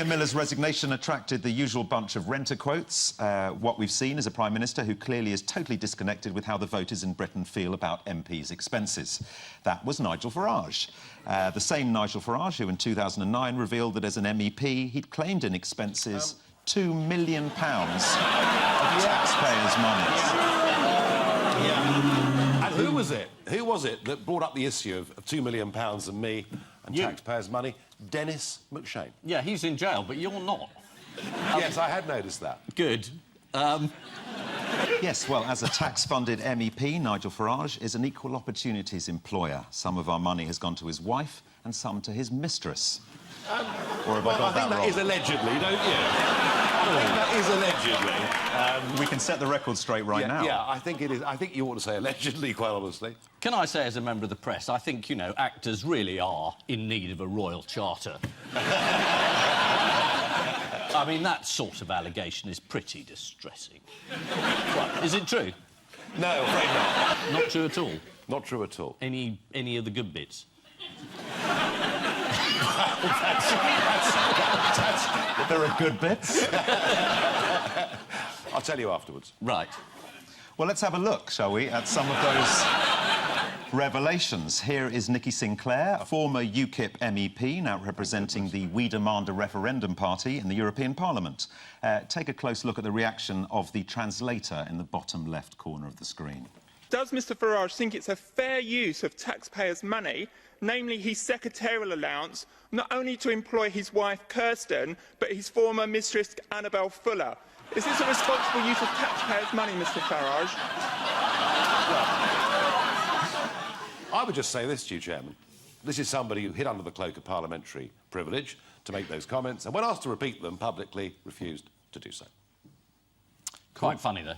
Miller's resignation attracted the usual bunch of renter quotes. What we've seen is a Prime Minister who clearly is totally disconnected with how the voters in Britain feel about MPs' expenses. That was Nigel Farage. The same Nigel Farage who in 2009 revealed that as an MEP he'd claimed in expenses £2 million of taxpayers' money. Yeah. And who was it? Who was it that brought up the issue of £2 million and me and taxpayers' money? Dennis McShane. Yeah, he's in jail, but you're not. Yes, I had noticed that. Good. Yes, well, as a tax-funded MEP, Nigel Farage is an equal opportunities employer. Some of our money has gone to his wife and some to his mistress. Or have I got that wrong? I think that is allegedly, don't you? I think that is allegedly. We can set the record straight right now. Yeah, I think it is. I think you ought to say allegedly, quite honestly. Can I say, as a member of the press, I think, you know, actors really are in need of a royal charter. I mean, that sort of allegation is pretty distressing. What, is it true? No, afraid not. Not true at all? Not true at all. Any of the good bits? There are good bits. I'll tell you afterwards. Right. Well, let's have a look, shall we, at some of those revelations. Here is Nikki Sinclair, a former UKIP MEP, now representing the We Demand a Referendum party in the European Parliament. Take a close look at the reaction of the translator in the bottom left corner of the screen. Does Mr Farage think it's a fair use of taxpayers' money, namely his secretarial allowance, not only to employ his wife Kirsten, but his former mistress Annabel Fuller? Is this a responsible use of taxpayers' money, Mr Farage? Well, I would just say this to you, Chairman. This is somebody who hid under the cloak of parliamentary privilege to make those comments, and when asked to repeat them publicly, refused to do so. Quite funny, though.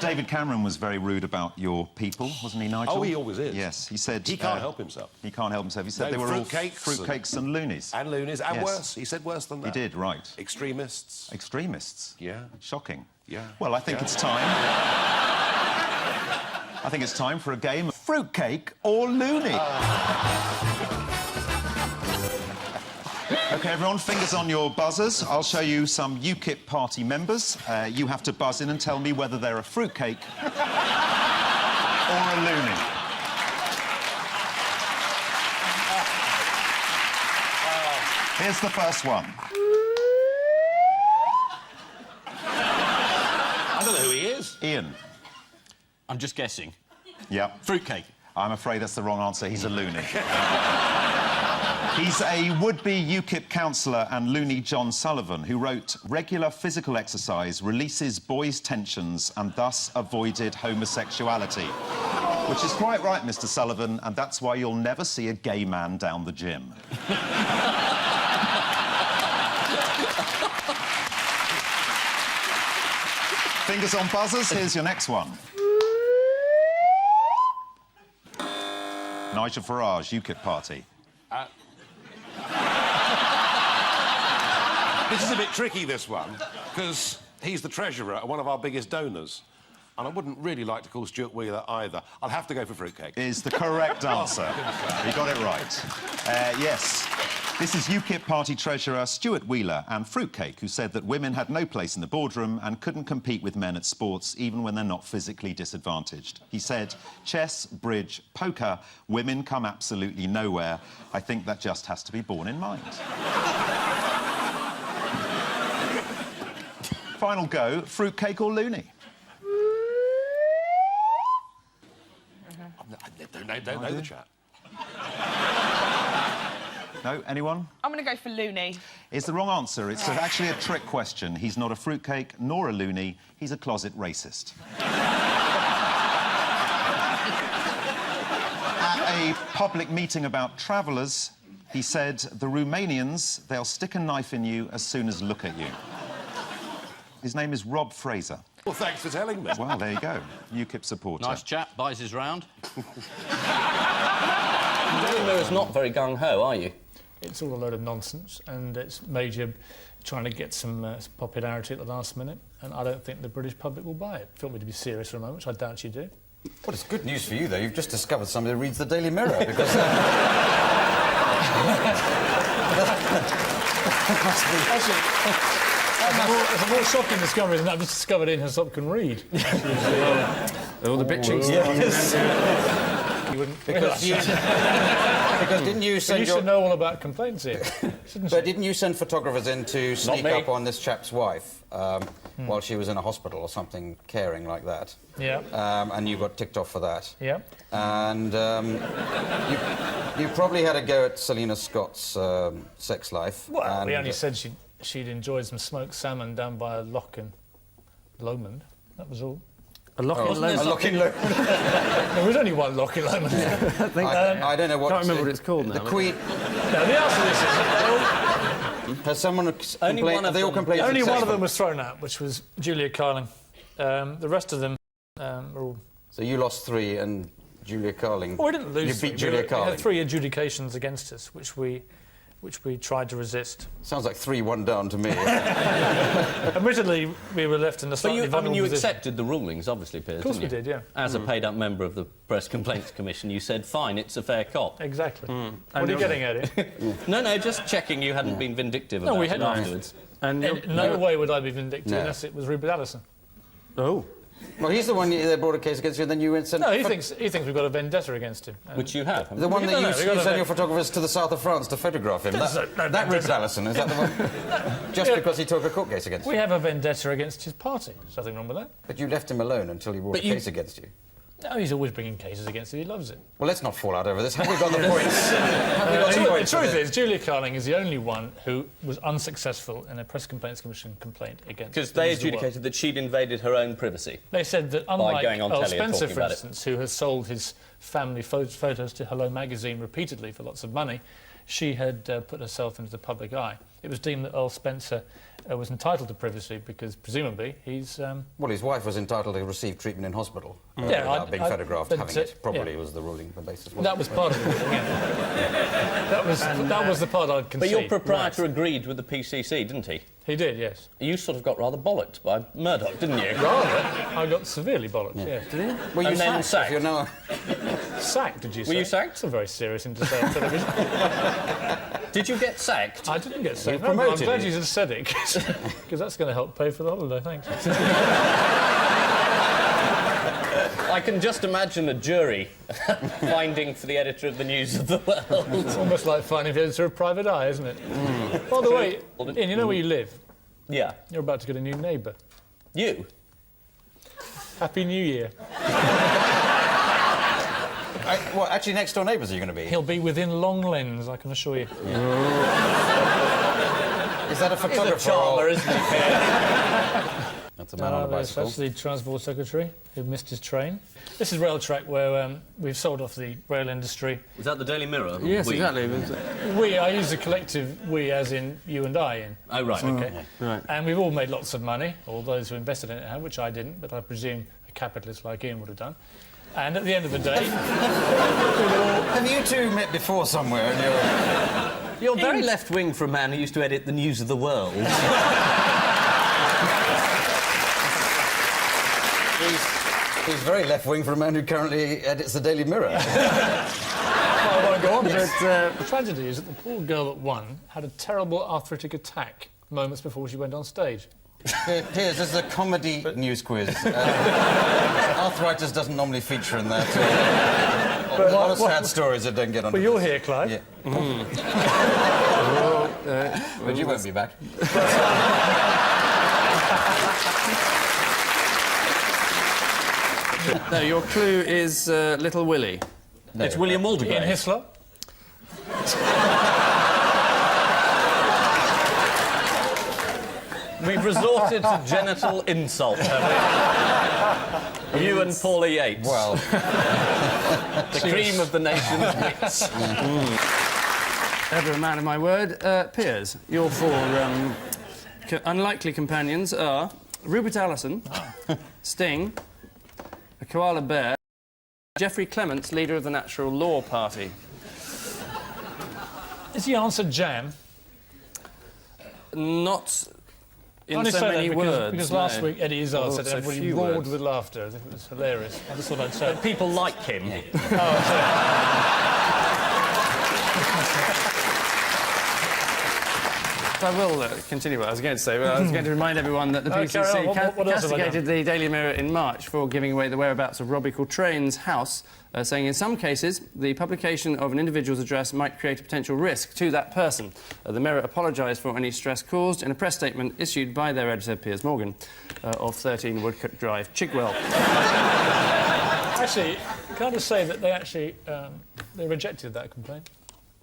David Cameron was very rude about your people, wasn't he, Nigel? Oh, he always is. Yes, he said... He can't help himself. He can't help himself. He said they were all fruitcakes and loonies. And loonies, and yes. worse. He said worse than that. He did, right. Extremists. Extremists? Yeah. Shocking. Yeah. Well, I think it's time... I think it's time for a game of Fruitcake or Loony. OK, everyone, fingers on your buzzers. I'll show you some UKIP party members. You have to buzz in and tell me whether they're a fruitcake or a loony. Here's the first one. I don't know who he is. Ian. I'm just guessing. Yep. Fruitcake. I'm afraid that's the wrong answer. He's a loony. He's a would-be UKIP councillor and loony John Sullivan, who wrote, "Regular physical exercise releases boys' tensions and thus avoided homosexuality." Which is quite right, Mr Sullivan, and that's why you'll never see a gay man down the gym. Fingers on buzzers, here's your next one. Nigel Farage, UKIP party. This is a bit tricky, this one, because he's the treasurer and one of our biggest donors. And I wouldn't really like to call Stuart Wheeler either. I'll have to go for Fruitcake. Is the correct answer. You got it right. Yes. This is UKIP party treasurer Stuart Wheeler and Fruitcake, who said that women had no place in the boardroom and couldn't compete with men at sports, even when they're not physically disadvantaged. He said, chess, bridge, poker, women come absolutely nowhere. I think that just has to be borne in mind. Final go, Fruitcake or Loony? I don't know the chat. No? Anyone? I'm going to go for Loony. It's the wrong answer. It's actually a trick question. He's not a fruitcake nor a loony. He's a closet racist. At a public meeting about travellers, he said, "The Romanians, they'll stick a knife in you as soon as look at you." His name is Rob Fraser. Well, thanks for telling me. Well, there you go. UKIP supporter. Nice chap, buys his round. Mirror's not very gung-ho, are you? It's all a load of nonsense, and it's Major trying to get some popularity at the last minute, and I don't think the British public will buy it. If you want me to be serious for a moment, which I doubt you do. Well, it's good news for you, though. You've just discovered somebody who reads the Daily Mirror, because... It's a more shocking discovery than I've just discovered Ian Hislop can read. All the bitching You wouldn't Because didn't you send you should know all about complaints here, shouldn't you? But didn't you send photographers in to sneak me. up on this chap's wife while she was in a hospital or something, caring like that? Yeah. And you got ticked off for that. Yeah. And you probably had a go at Selina Scott's sex life. Well, and we only said she'd enjoyed some smoked salmon down by a loch in Lomond. That was all. A lock in a lock in Lomond. There was only one loch in Lomond. I don't know what. Can't remember what it's called now. The Queen. No, the answer to this is Has someone Only one complained? of They all them. complained. only one of successful? them was thrown out, which was Julia Carling. The rest of them were all... So you lost 3 and Julia Carling. Well, we didn't lose. You three. beat Julia We Carling. had 3 adjudications against us, which we tried to resist. Sounds like 3-1 down to me. Admittedly, we were left in a But slightly you vulnerable position. accepted the rulings, obviously, Piers, Of course didn't we you? did, yeah. As a paid-up member of the Press Complaints Commission, you said, fine, it's a fair cop. Exactly. What are you getting at it? No, just checking you hadn't been vindictive No, about we it hadn't. afterwards. And In no way would I be vindictive No. unless it was Rupert Allison. Oh. Well, he's the one that brought a case against you, and then you went sent. No, he thinks we've got a vendetta against him. Which you have. The one No, that no, you we got a sent your vet- photographers to the south of France to photograph him. There's That no Rupert vendetta. Allison, is that the one? Just Yeah. because he took a court case against We you. have a vendetta against his party. There's nothing wrong with that. But you left him alone until he brought a case against you. No, he's always bringing cases against it. He loves it. Well, let's not fall out over this. Have we got the points? Have we got the The points? for truth this? is, Julia Carling is the only one who was unsuccessful in a Press Complaints Commission complaint against... Because the they News of the World. adjudicated that she'd invaded her own privacy. They said that unlike going on Earl telly and Spencer, talking for about it. instance, who has sold his family photos to Hello magazine repeatedly for lots of money, she had put herself into the public eye. It was deemed that Earl Spencer was entitled to privacy because, presumably, he's... Well, his wife was entitled to receive treatment in hospital Yeah, without being photographed but, having it. Probably yeah. was the ruling, the basis. That was part of it, yeah. That was the part I'd concede. But your proprietor agreed with the PCC, didn't he? He did, yes. You sort of got rather bollocked by Murdoch, didn't you? Rather. I got severely bollocked, yeah. Were you And then sacked? If you're now... Sacked, did you say? Were you sacked? That's a very serious thing to say on television. Did you get sacked? I didn't get sacked. You I'm promoted glad it. you just said it, because that's going to help pay for the holiday, thanks. I can just imagine a jury finding for the editor of the News of the World. It's almost like finding the editor of Private Eye, isn't it? By the way, Ian, you know where you live? Yeah. You're about to get a new neighbour. You? Happy New Year. Well, actually, next door neighbours are you going to be? He'll be within long lens, I can assure you. Is that a He's a photographer? charmer, or... isn't he, Piers? That's a man on a That's bicycle. the Transport Secretary who missed his train. This is Rail Track, where we've sold off the rail industry. Was that the Daily Mirror? Yes, We? exactly. I use the collective we as in you and I, Ian. Oh, right. Okay. Right. And we've all made lots of money, all those who invested in it have, which I didn't, but I presume a capitalist like Ian would have done. And at the end of the day... Have you two met before somewhere? And You're very left-wing for a man who used to edit the News of the World. He's very left-wing for a man who currently edits the Daily Mirror. I won't go on, but the tragedy is that the poor girl that won had a terrible arthritic attack moments before she went on stage. Piers, this is a comedy news quiz. Arthritis doesn't normally feature in that. A lot of sad stories that don't get on. Well, you're here, Clive. Yeah. But you won't be back. No, your clue is Little Willie. It's William Waldegrave. Ian Hislop. We've resorted to genital insult, have we? You and Paula Yates. Well, the cream of the nation's wits. Ever a man of my word. Piers, your 4 unlikely companions are Rupert Allison, Sting, a koala bear, Geoffrey Clements, leader of the Natural Law Party. Is the answer jam? Not in Only so say that many words. because no. last week Eddie Izzard Although said so everybody few roared words. with laughter as if it was hilarious. I just thought I'd say it. People like him. I will continue what I was going to say. But I was going to remind everyone that the PCC what else have I done? castigated the Daily Mirror in March for giving away the whereabouts of Robbie Coltrane's house, saying in some cases the publication of an individual's address might create a potential risk to that person. The Mirror apologised for any stress caused in a press statement issued by their editor, Piers Morgan, of 13 Woodcote Drive, Chigwell. Actually, can I just say that they actually they rejected that complaint?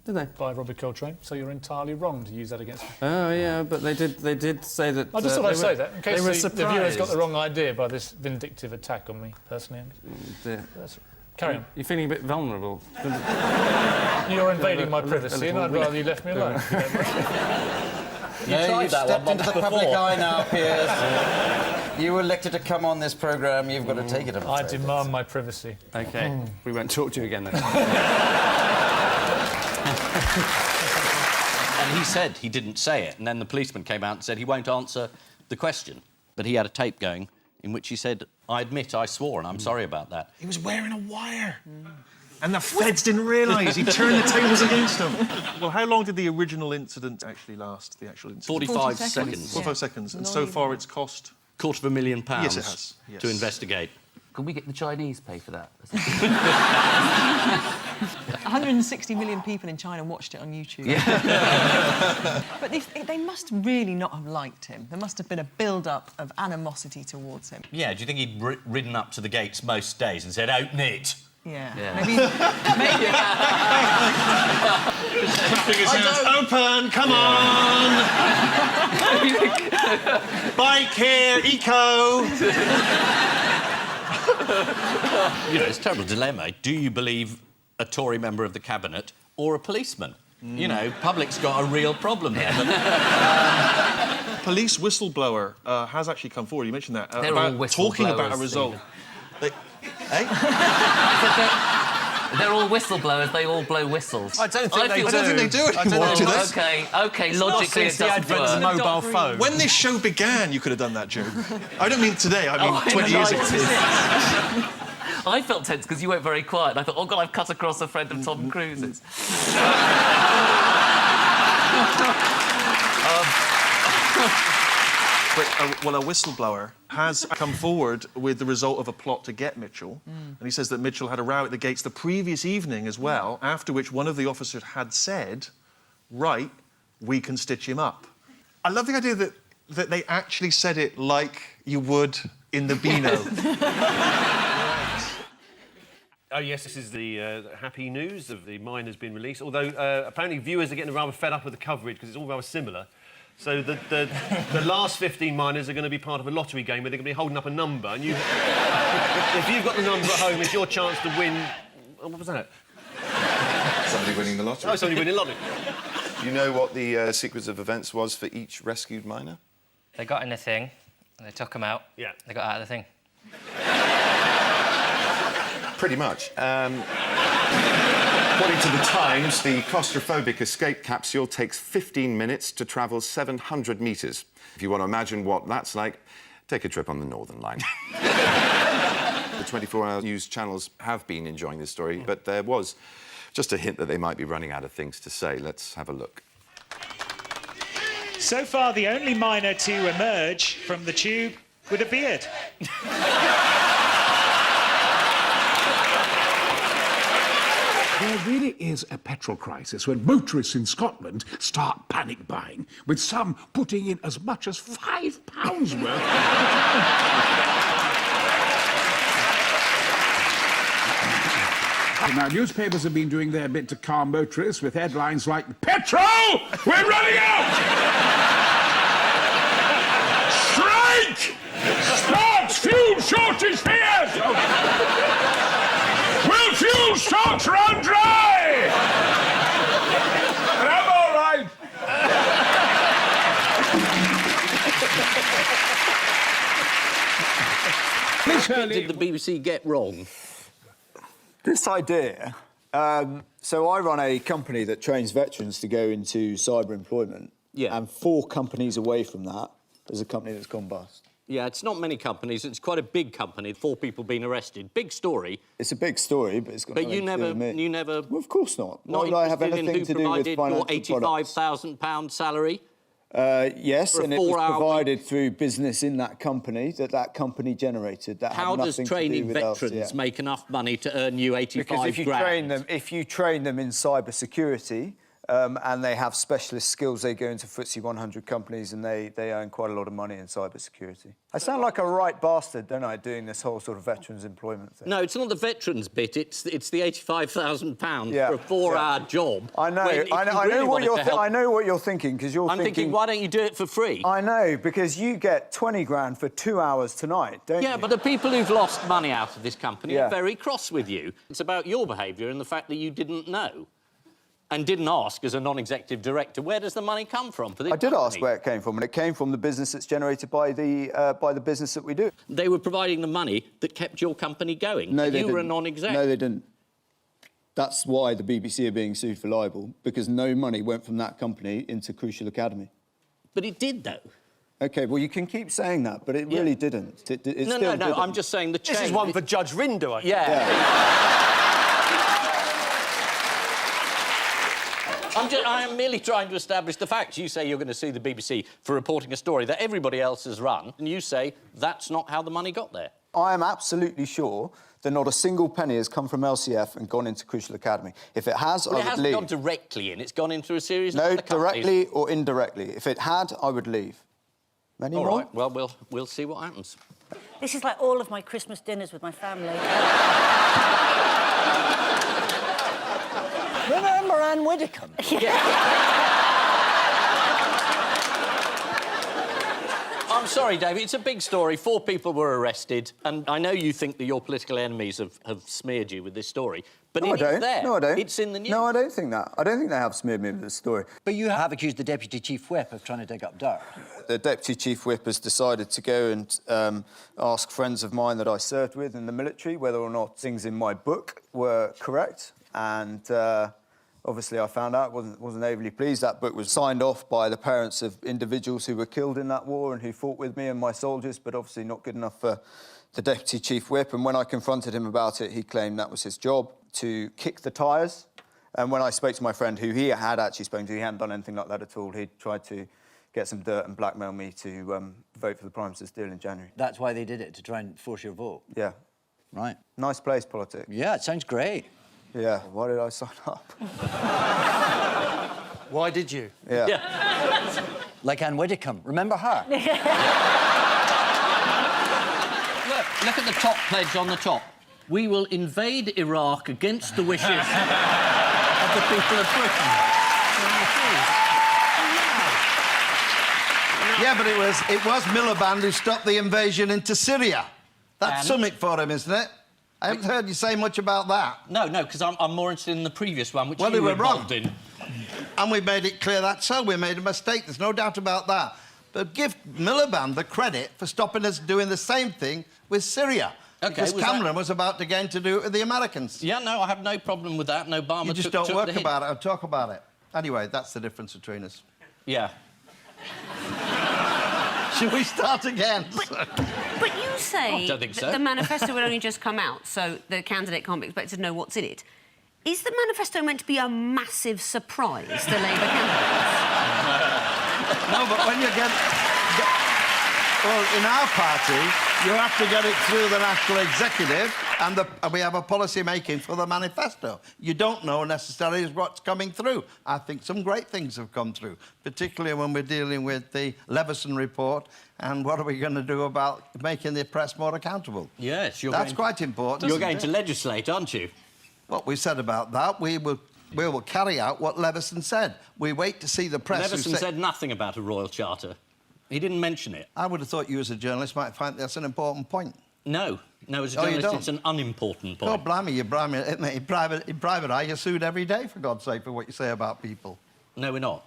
Did they? By Robbie Coltrane, so you're entirely wrong to use that against me. Oh, yeah, but they did say that... I just thought I'd say that, in case the viewers got the surprised. wrong idea by this vindictive attack on me, personally. Carry on. You're feeling a bit vulnerable. You're invading my privacy, and I'd rather you left me alone. You've stepped into the public eye now, Piers. You were elected to come on this programme. You've got to take it. I demand my privacy. OK, we won't talk to you again then. And he said he didn't say it, and then the policeman came out and said he won't answer the question. But he had a tape going in which he said, I admit I swore, and I'm sorry about that. He was wearing a wire. And the feds didn't realise. He turned the tables against them. Well, how long did the original incident actually last, the actual incident? 45 seconds. 45 seconds. And so far it's cost... £250,000 Yes, it has. Yes. to investigate. Can we get the Chinese pay for that? 160 million people in China watched it on YouTube. Yeah. But they must really not have liked him. There must have been a build-up of animosity towards him. Yeah, do you think he'd ridden up to the gates most days and said, open it? Yeah. Yeah. Maybe. Fingers hands open, come on! Bike here, eco! You know, it's a terrible dilemma. Do you believe a Tory member of the cabinet or a policeman? You know, public's got a real problem there. Police whistleblower has actually come forward. You mentioned that They're all about talking about a whistleblowers, result. They're all whistleblowers. They all blow whistles. I don't think they do Okay, logically it doesn't work. mobile phone. When this show began, you could have done that joke. I don't mean today. I mean 20 years ago. I felt tense because you went very quiet. And I thought, oh God, I've cut across a friend of Tom Cruise's. Well, a whistleblower has come forward with the result of a plot to get Mitchell. And he says that Mitchell had a row at the gates the previous evening as well, after which one of the officers had said, right, we can stitch him up. I love the idea that they actually said it like you would in the Beano. Oh, yes, this is the happy news of the mine has been released, although apparently viewers are getting rather fed up with the coverage because it's all rather similar. So the last 15 miners are going to be part of a lottery game where they're going to be holding up a number, and if you've got the number at home, it's your chance to win... Oh, what was that? Somebody winning the lottery. Oh, somebody winning the lottery. Do you know what the sequence of events was for each rescued miner? They got in the thing, and they took them out. Yeah. They got out of the thing. Pretty much. According to the Times, the claustrophobic escape capsule takes 15 minutes to travel 700 metres. If you want to imagine what that's like, take a trip on the Northern Line. The 24-hour news channels have been enjoying this story, but there was just a hint that they might be running out of things to say. Let's have a look. So far, the only miner to emerge from the tube with a beard. There really is a petrol crisis when motorists in Scotland start panic buying, with some putting in as much as £5 worth. Now, newspapers have been doing their bit to calm motorists with headlines like, "Petrol! We're running out! Strike! Sparks! Fuel shortage fears! Will fuel stocks run dry? And I'm all right. What did the BBC get wrong? This idea... so I run a company that trains veterans to go into cyber employment. Yeah. And 4 companies away from that, there's a company that's gone bust. Yeah, it's not many companies. It's quite a big company. 4 people being arrested. Big story. It's a big story, but it's got But nothing you to do with me. you never... Well, of course not. Not Why would I have interested in anything who to do with provided your financial products? £85,000 salary? Yes, For a and it was 4-hour provided through business in that company that company generated. That How had does nothing to do training with veterans LCF. make enough money to earn you 85 Because if you train them in cyber security, and they have specialist skills, they go into FTSE 100 companies and they earn quite a lot of money in cyber security. I sound like a right bastard, don't I, doing this whole sort of veterans employment thing? No, it's not the veterans bit. It's the £85,000 for a 4-hour job. I know. I know what you're thinking because you're I'm thinking, why don't you do it for free? I know, because you get 20 grand for 2 hours tonight, don't you? Yeah, but the people who've lost money out of this company are very cross with you. It's about your behaviour and the fact that you didn't know and didn't ask as a non-executive director, where does the money come from for this I did company? ask where it came from, and it came from the business that's generated by the business that we do. They were providing the money that kept your company going. No, they You didn't. were a non-exec. No, they didn't. That's why the BBC are being sued for libel, because no money went from that company into Crucial Academy. But it did, though. OK, well, you can keep saying that, but it really didn't. It No, still no, didn't. I'm just saying the chain... This is one for Judge Rindo, I think. Yeah. I am merely trying to establish the facts. You say you're going to sue the BBC for reporting a story that everybody else has run, and you say that's not how the money got there. I am absolutely sure that not a single penny has come from LCF and gone into Crucial Academy. If it has, Well, I it would hasn't leave. gone directly in. It's gone into a series of No, other companies. directly or indirectly. If it had, I would leave. Any All more? right, well, we'll see what happens. This is like all of my Christmas dinners with my family. Remember Anne Widdecombe? I'm sorry, David, it's a big story. 4 people were arrested, and I know you think that your political enemies have smeared you with this story, but No, I it is don't. there. No, I don't. It's in the news. No, I don't think that. I don't think they have smeared me with this story. But you have accused the Deputy Chief Whip of trying to dig up dirt. The Deputy Chief Whip has decided to go and ask friends of mine that I served with in the military whether or not things in my book were correct, and obviously I found out, wasn't overly pleased. That book was signed off by the parents of individuals who were killed in that war and who fought with me and my soldiers, but obviously not good enough for the Deputy Chief Whip. And when I confronted him about it, he claimed that was his job, to kick the tyres. And when I spoke to my friend, who he had actually spoken to, he hadn't done anything like that at all. He'd tried to get some dirt and blackmail me to vote for the Prime Minister's deal in January. That's why they did it, to try and force your vote? Yeah. Right. Nice place, politics. Yeah, it sounds great. Yeah, why did I sign up? Why did you? Yeah. Like Anne Widdecombe. Remember her? Look at the top pledge on the top. We will invade Iraq against the wishes of the people of Britain. Yeah, but it was Miliband who stopped the invasion into Syria. That's something for him, isn't it? I haven't heard you say much about that. No, because I'm more interested in the previous one, which Well, you they were were wrong. involved in. And we made it clear that's so. We made a mistake, there's no doubt about that. But give Miliband the credit for stopping us doing the same thing with Syria. OK, because was Cameron was about to get to do it with the Americans. Yeah, no, I have no problem with that, and Obama You just took don't work the hint. about it or talk about it. Anyway, that's the difference between us. Yeah. Should we start again? But you say I don't think so. that the manifesto will only just come out, so the candidate can't be expected to know what's in it. Is the manifesto meant to be a massive surprise to Labour candidates? No, but when you get... Well, in our party, you have to get it through the National Executive, and we have a policy making for the manifesto. You don't know necessarily what's coming through. I think some great things have come through, particularly when we're dealing with the Leveson report and what are we going to do about making the press more accountable. Yes, That's quite important. You're going to legislate, aren't you? What we said about that, we will carry out what Leveson said. We wait to see the press... Leveson said nothing about a royal charter. He didn't mention it. I would have thought you, as a journalist, might find that's an important point. No, as a Oh, you journalist, don't? it's an unimportant point. Oh, blimey, you blimey. In private eye, you're sued every day, for God's sake, for what you say about people. No, we're not.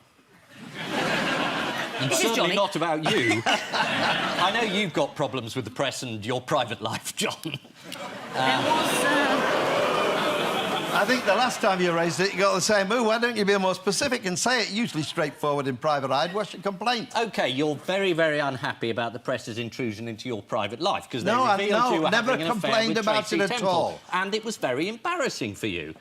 And This is certainly Johnny. not about you. I know you've got problems with the press and your private life, John. I think the last time you raised it, you got the same. Ooh, why don't you be more specific and say it? Usually straightforward in private eye. What's your complaint? OK, you're very, very unhappy about the press's intrusion into your private life, because they No, revealed you were never having an affair complained with about Tracy it at Temple, all. and it was very embarrassing for you.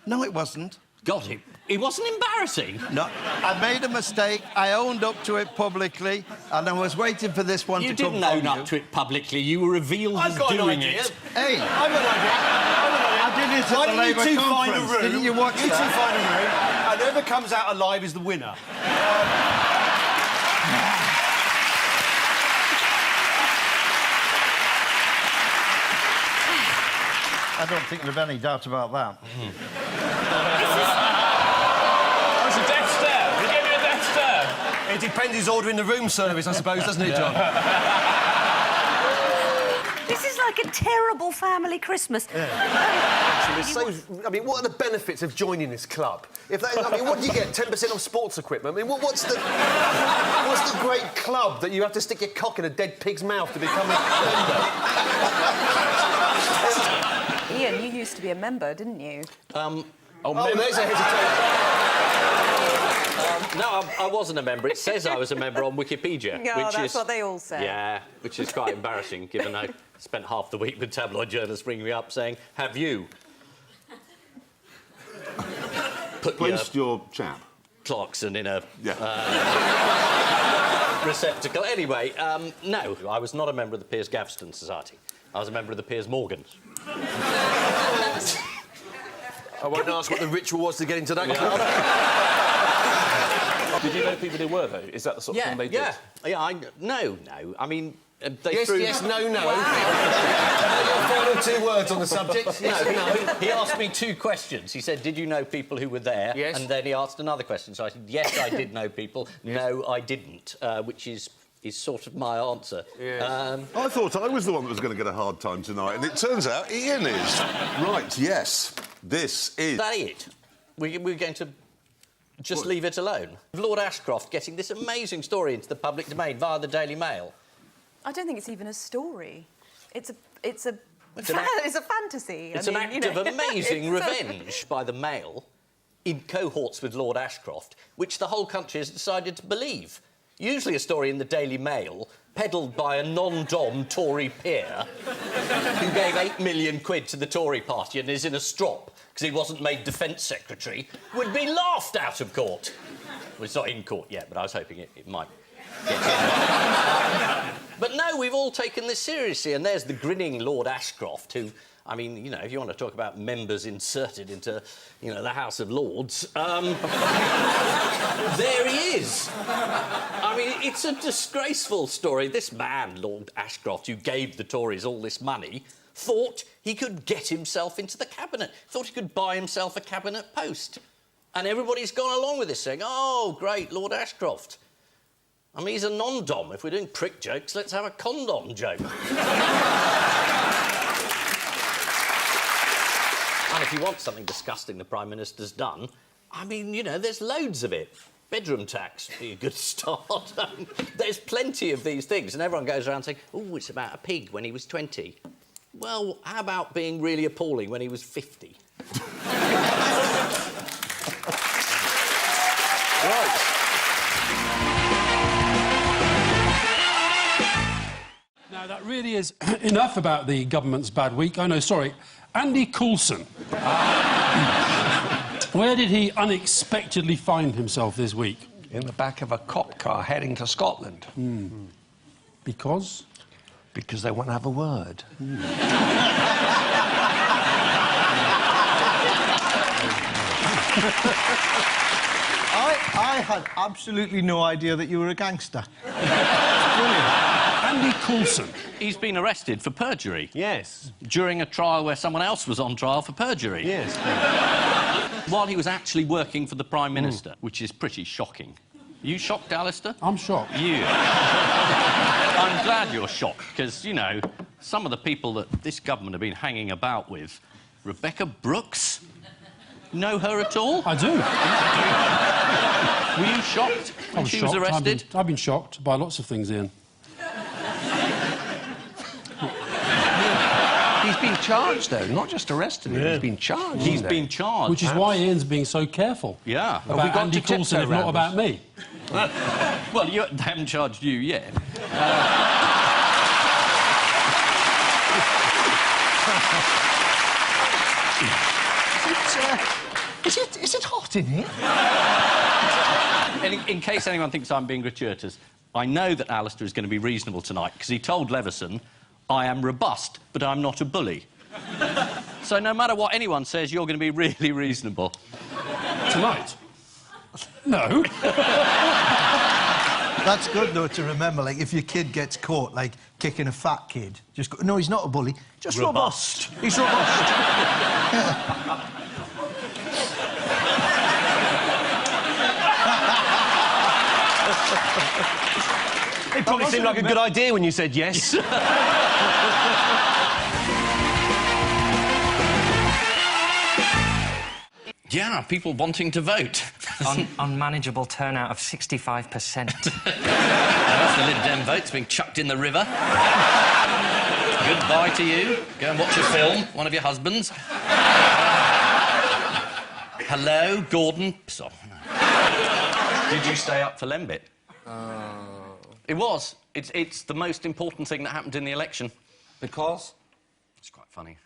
No, it wasn't. God, it wasn't embarrassing. No, I made a mistake. I owned up to it publicly, and I was waiting for this one to come from you. You didn't own up to it publicly. You were revealed as doing it. Hey, I've got an idea. I did it at the Labour conference. Didn't you watch that? You two find a room, and whoever comes out alive is the winner. I don't think there's any doubt about that. That's a death stare. You gave me a death stare. It depends who's ordering the room service, I suppose, doesn't it, John? This is like a terrible family Christmas. Actually, I mean, what are the benefits of joining this club? I mean, what do you get? 10% off sports equipment? I mean, what's the great club that you have to stick your cock in a dead pig's mouth to become a member? Ian, you used to be a member, didn't you? There's a hesitation. No, I wasn't a member. It says I was a member on Wikipedia. No, that's what they all say. Yeah, which is quite embarrassing, given I spent half the week with tabloid journalists ringing me up saying, have you... Placed your chap? Clarkson in a... receptacle. Anyway, no, I was not a member of the Piers Gaveston Society. I was a member of the Piers Morgans. I won't ask what the ritual was to get into that club. Did you know people who were, though? Is that the sort of thing they did? Yeah, no. I mean, they yes, threw... yes, no. Final two words on the subject. No. He asked me two questions. He said, did you know people who were there? Yes. And then he asked another question. So I said, yes, I did know people. Yes. No, I didn't, which is sort of my answer. Yes. I thought I was the one that was going to get a hard time tonight, and it turns out Ian is. Right, yes. This is... Is that it? We're going to just leave it alone? Lord Ashcroft getting this amazing story into the public domain via the Daily Mail. I don't think it's even a story. It's a fantasy. It's an act of amazing revenge by the Mail in cohorts with Lord Ashcroft, which the whole country has decided to believe. Usually a story in the Daily Mail, peddled by a non-dom Tory peer who gave £8 million to the Tory party and is in a strop because he wasn't made Defence Secretary, would be laughed out of court. Well, it's not in court yet, but I was hoping it might get in. But no, we've all taken this seriously, and there's the grinning Lord Ashcroft who... I mean, you know, if you want to talk about members inserted into, you know, the House of Lords, there he is. I mean, it's a disgraceful story. This man, Lord Ashcroft, who gave the Tories all this money, thought he could get himself into the cabinet, thought he could buy himself a cabinet post. And everybody's gone along with this, saying, oh, great, Lord Ashcroft. I mean, he's a non-dom. If we're doing prick jokes, let's have a condom joke. And if you want something disgusting the Prime Minister's done, I mean, you know, there's loads of it. Bedroom tax would be a good start. There's plenty of these things, and everyone goes around saying, oh, it's about a pig when he was 20. Well, how about being really appalling when he was 50? Right. Now, that really is enough about the government's bad week. Oh, no, sorry. Andy Coulson. Where did he unexpectedly find himself this week? In the back of a cop car heading to Scotland. Because? Because they want to have a word. I had absolutely no idea that you were a gangster. Brilliant. Andy Coulson. He's been arrested for perjury. Yes. During a trial where someone else was on trial for perjury. Yes. While he was actually working for the Prime Minister, which is pretty shocking. Are you shocked, Alastair? I'm shocked. You. I'm glad you're shocked, because, you know, some of the people that this government have been hanging about with... Rebecca Brooks? Know her at all? I do. Were you shocked when she was arrested? I've been shocked by lots of things, Ian. He's been charged, though, not just arrested. He's been charged. He's been charged. Which is why Ian's being so careful. Yeah. About Andy Coulson, if not about me. Well, they haven't charged you yet. Is it hot in here? In case anyone thinks I'm being gratuitous, I know that Alastair is going to be reasonable tonight because he told Leveson, I am robust, but I'm not a bully. So no matter what anyone says, you're going to be really reasonable. Tonight? No. That's good, though, to remember. Like, if your kid gets caught, like, kicking a fat kid, just go, no, he's not a bully, just robust. He's robust. It probably seemed like a good idea when you said yes. Yeah, people wanting to vote. Unmanageable turnout of 65%. That's the Lib Dem votes being chucked in the river. Goodbye to you. Go and watch a film, one of your husbands. Hello, Gordon. Did you stay up for Lembit? It was. It's the most important thing that happened in the election. Because? It's quite funny.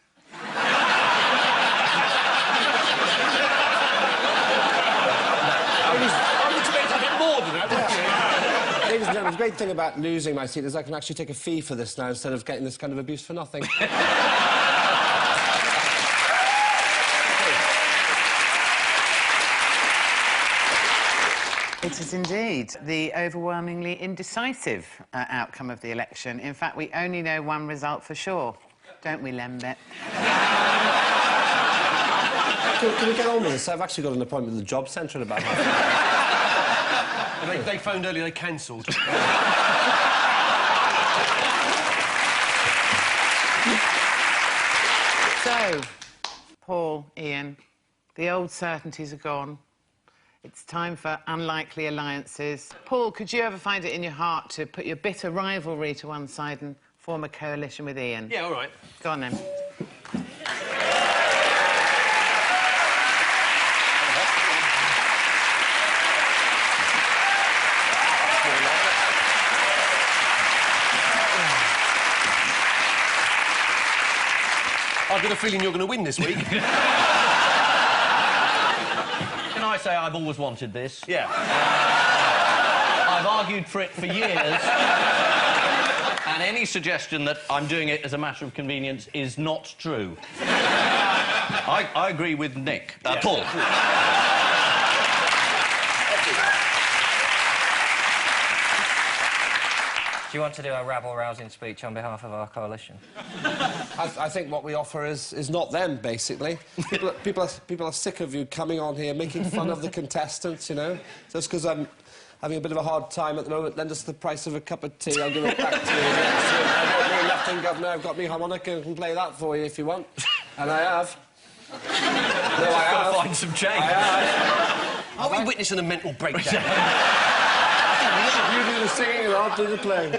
Ladies and gentlemen, the great thing about losing my seat is I can actually take a fee for this now instead of getting this kind of abuse for nothing. It is indeed the overwhelmingly indecisive outcome of the election. In fact, we only know one result for sure, don't we, Lembit? Can we get on with this? I've actually got an appointment with the job centre in about half an hour. They phoned earlier, they cancelled. So, Paul, Ian, the old certainties are gone. It's time for unlikely alliances. Paul, could you ever find it in your heart to put your bitter rivalry to one side and form a coalition with Ian? Yeah, all right. Go on, then. I've got a feeling you're going to win this week. Can I say I've always wanted this? Yeah. I've argued for it for years. And any suggestion that I'm doing it as a matter of convenience is not true. I agree with Nick. Paul. Do you want to do a rabble-rousing speech on behalf of our coalition? I think what we offer is not them, basically. People are sick of you coming on here making fun of the contestants, you know. Just because I'm having a bit of a hard time at the moment, lend us the price of a cup of tea, I'll give it back to you. I've got me Lieutenant Governor, I've got me harmonica, and can play that for you if you want. And I have. No, I have. Got to find some change. I have. Are we witnessing a mental breakdown? You do the singing and I'll do the playing.